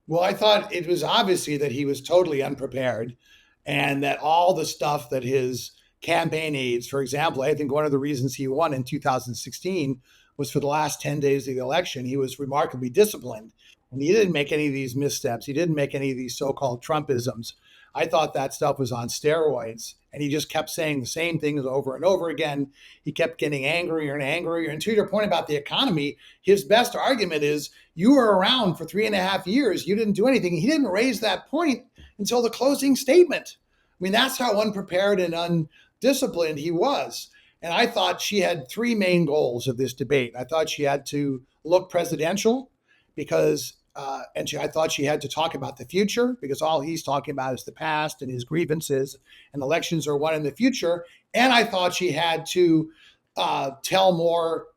Well, I thought it was obviously that he was totally unprepared and that all the stuff that his campaign aides, for example, I think one of the reasons he won in 2016 was for the last 10 days of the election, he was remarkably disciplined. And he didn't make any of these missteps. He didn't make any of these so called Trumpisms. I thought that stuff was on steroids. And he just kept saying the same things over and over again. He kept getting angrier and angrier. And to your point about the economy, his best argument is you were around for 3.5 years. You didn't do anything. He didn't raise that point until the closing statement. I mean, that's how unprepared and undisciplined he was. And I thought she had three main goals of this debate. I thought she had to look presidential because, I thought she had to talk about the future because all he's talking about is the past and his grievances, and elections are won in the future. And I thought she had to tell more,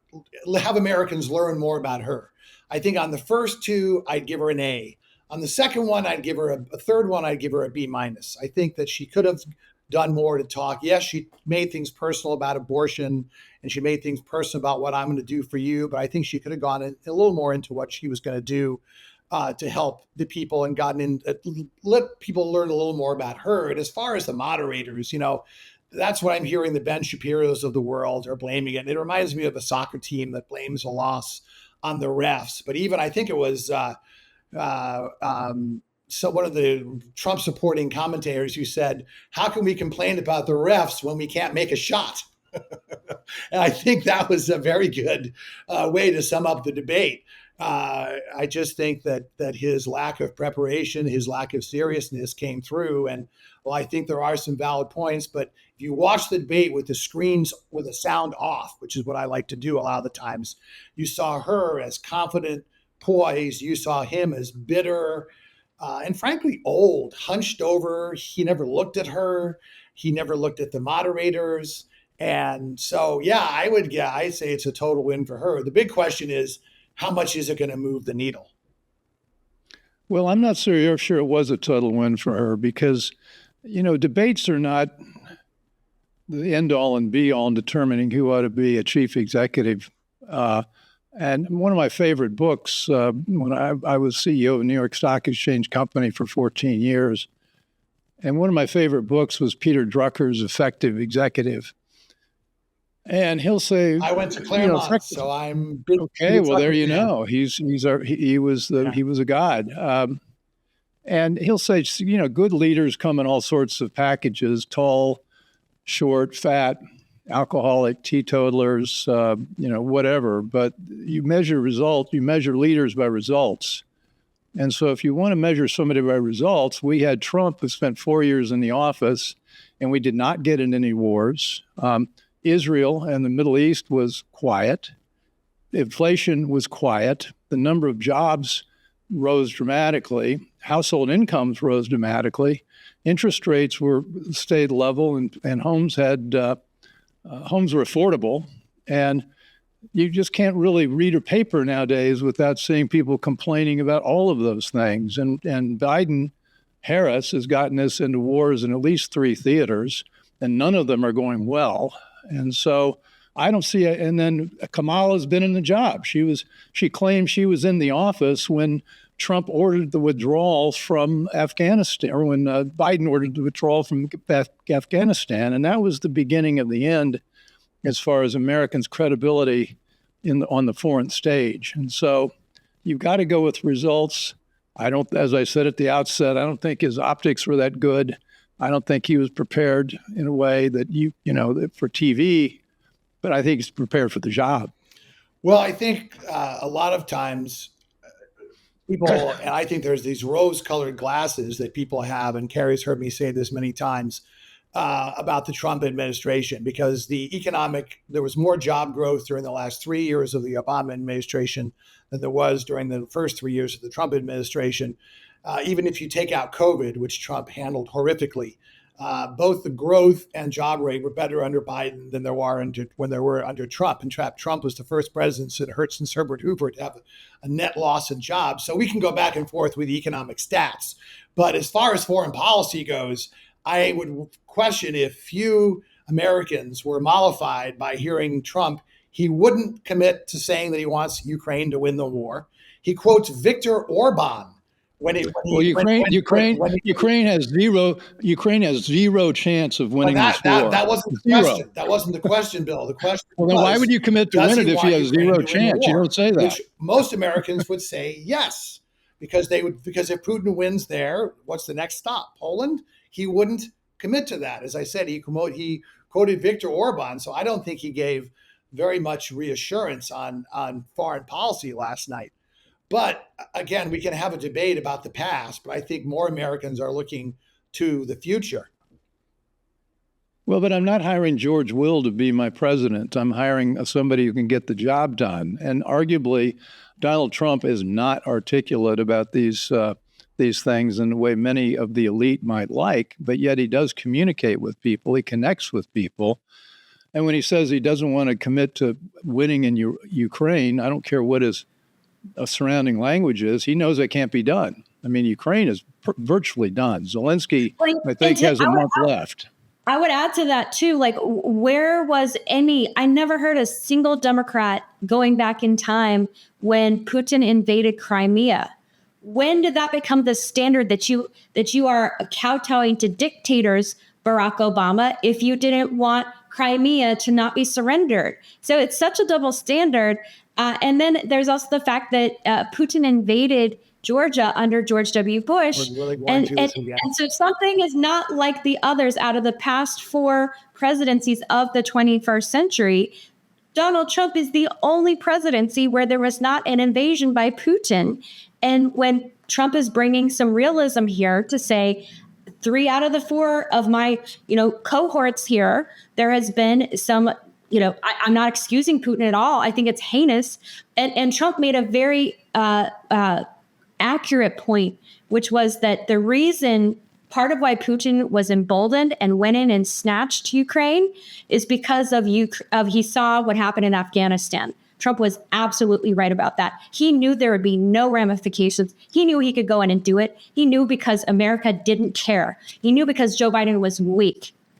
have Americans learn more about her. I think on the first two, I'd give her an A. On the second one, I'd give her a third one, I'd give her a B minus. I think that she could have done more to talk. Yes, she made things personal about abortion and she made things personal about what I'm going to do for you. But I think she could have gone a little more into what she was going to do to help the people and gotten in, let people learn a little more about her. And as far as the moderators, that's what I'm hearing the Ben Shapiro's of the world are blaming it. It reminds me of a soccer team that blames a loss on the refs. But even I think it was so one of the Trump supporting commentators who said, how can we complain about the refs when we can't make a shot? And I think that was a very good way to sum up the debate. I just think that his lack of preparation, his lack of seriousness came through. And well, I think there are some valid points, but if you watch the debate with the screens with the sound off, which is what I like to do a lot of the times, you saw her as confident, poised. You saw him as bitter and frankly old, hunched over. He never looked at her. He never looked at the moderators. And so, I'd say it's a total win for her. The big question is, how much is it going to move the needle? Well, I'm not sure it was a total win for her because, debates are not the end all and be all in determining who ought to be a chief executive. And one of my favorite books, when I was CEO of New York Stock Exchange Company for 14 years, and one of my favorite books was Peter Drucker's Effective Executive. And he'll say, I went to Claremont, so I'm big. Okay, well, there you know, he was a god. And he'll say, good leaders come in all sorts of packages: tall, short, fat, alcoholic, teetotalers, whatever. But you measure leaders by results. And so if you want to measure somebody by results, we had Trump, who spent 4 years in the office, and we did not get into any wars. Israel and the Middle East was quiet. Inflation was quiet. The number of jobs rose dramatically. Household incomes rose dramatically. Interest rates stayed level, and homes were affordable. And you just can't really read a paper nowadays without seeing people complaining about all of those things. And Biden-Harris has gotten us into wars in at least 3 theaters, and none of them are going well. And so I don't see it. And then Kamala's been in the job. She claimed she was in the office when Trump ordered the withdrawal from Afghanistan, or when Biden ordered the withdrawal from Afghanistan. And that was the beginning of the end as far as Americans' credibility on the foreign stage. And so you've got to go with results. As I said at the outset, I don't think his optics were that good. I don't think he was prepared in a way that for TV, but I think he's prepared for the job. Well, I think a lot of times people, and I think there's these rose-colored glasses that people have, and Carrie's heard me say this many times about the Trump administration, because there was more job growth during the last 3 years of the Obama administration than there was during the first 3 years of the Trump administration. Even if you take out COVID, which Trump handled horrifically, both the growth and job rate were better under Biden than when they were under Trump. In fact, Trump was the first president since Herbert Hoover to have a net loss in jobs. So we can go back and forth with the economic stats. But as far as foreign policy goes, I would question if few Americans were mollified by hearing Trump. He wouldn't commit to saying that he wants Ukraine to win the war. He quotes Viktor Orban, Well, Ukraine has zero chance of winning this war. That wasn't the Zero. question. That wasn't the question, Bill. The question Well, then why would you commit to win it if you have zero chance? You don't say that. Which most Americans would say yes, because if Putin wins there, what's the next stop? Poland? He wouldn't commit to that. As I said, he quoted Viktor Orban, so I don't think he gave very much reassurance on foreign policy last night. But again, we can have a debate about the past, but I think more Americans are looking to the future. Well, but I'm not hiring George Will to be my president. I'm hiring somebody who can get the job done. And arguably, Donald Trump is not articulate about these things in the way many of the elite might like, but yet he does communicate with people. He connects with people. And when he says he doesn't want to commit to winning in Ukraine, I don't care what his surrounding language is, he knows it can't be done. I mean, Ukraine is virtually done. Zelensky, I think, has a month left. I would add to that, too, like, where was I never heard a single Democrat going back in time when Putin invaded Crimea. When did that become the standard that you are kowtowing to dictators, Barack Obama, if you didn't want Crimea to not be surrendered? So it's such a double standard. And then there's also the fact that Putin invaded Georgia under George W. Bush. And so something is not like the others out of the past 4 presidencies of the 21st century. Donald Trump is the only presidency where there was not an invasion by Putin. And when Trump is bringing some realism here to say 3 out of the 4 of my, cohorts here, there has been some, I'm not excusing Putin at all. I think it's heinous. And Trump made a very accurate point, which was that the reason part of why Putin was emboldened and went in and snatched Ukraine is because of he saw what happened in Afghanistan. Trump was absolutely right about that. He knew there would be no ramifications. He knew he could go in and do it. He knew because America didn't care. He knew because Joe Biden was weak.